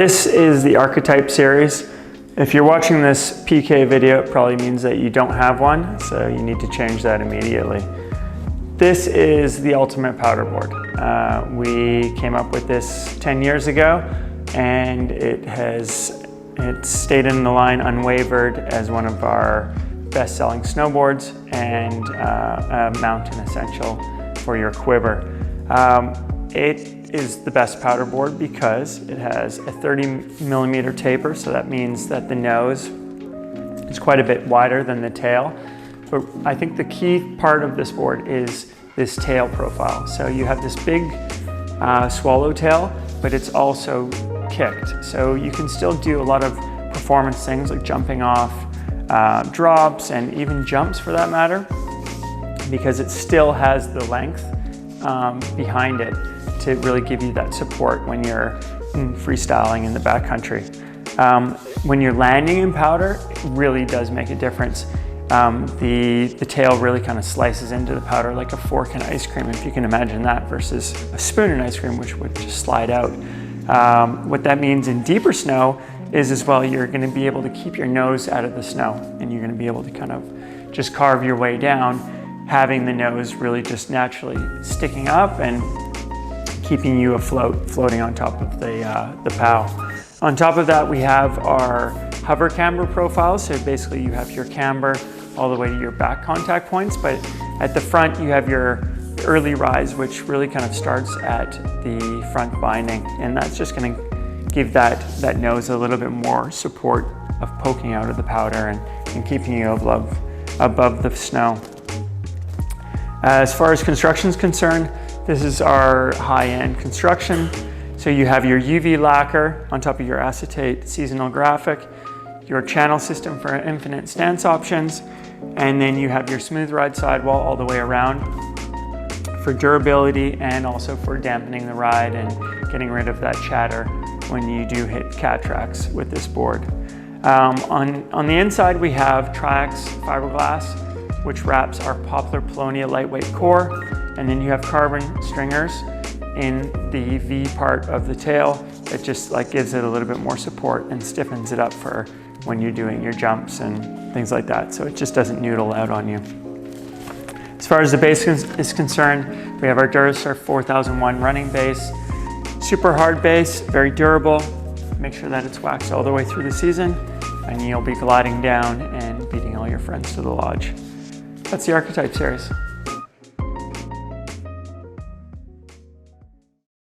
This is the Archetype series. If you're watching this PK video, it probably means that you don't have one, so you need to change that immediately. This is the ultimate powder board. We came up with this 10 years ago, and it's stayed in the line unwavered as one of our best-selling snowboards and a mountain essential for your quiver. It is the best powder board because it has a 30mm taper, so that means that the nose is quite a bit wider than the tail. But I think the key part of this board is this tail profile. So you have this big swallowtail, but it's also kicked. So you can still do a lot of performance things like jumping off, drops, and even jumps for that matter, because it still has the length behind it to really give you that support when you're freestyling in the backcountry. When you're landing in powder, it really does make a difference. The tail really kind of slices into the powder like a fork in ice cream, if you can imagine that, versus a spoon in ice cream, which would just slide out. What that means in deeper snow is as well, you're going to be able to keep your nose out of the snow, and you're going to be able to kind of just carve your way down, having the nose really just naturally sticking up and keeping you afloat, floating on top of the POW. On top of that, we have our hover camber profile. So basically you have your camber all the way to your back contact points, but at the front you have your early rise, which really kind of starts at the front binding. And that's just gonna give that nose a little bit more support of poking out of the powder and keeping you above the snow. As far as construction is concerned, this is our high-end construction. So you have your UV lacquer on top of your acetate seasonal graphic, your channel system for infinite stance options, and then you have your smooth ride sidewall all the way around for durability and also for dampening the ride and getting rid of that chatter when you do hit cat tracks with this board. On the inside, we have Triax fiberglass, which wraps our Poplar Polonia lightweight core, and then you have carbon stringers in the V part of the tail that just gives it a little bit more support and stiffens it up for when you're doing your jumps and things like that, so it just doesn't noodle out on you. As far as the base is concerned, we have our Durasurf 4001 running base. Super hard base, very durable. Make sure that it's waxed all the way through the season, and you'll be gliding down and beating all your friends to the lodge. That's the Archetype series.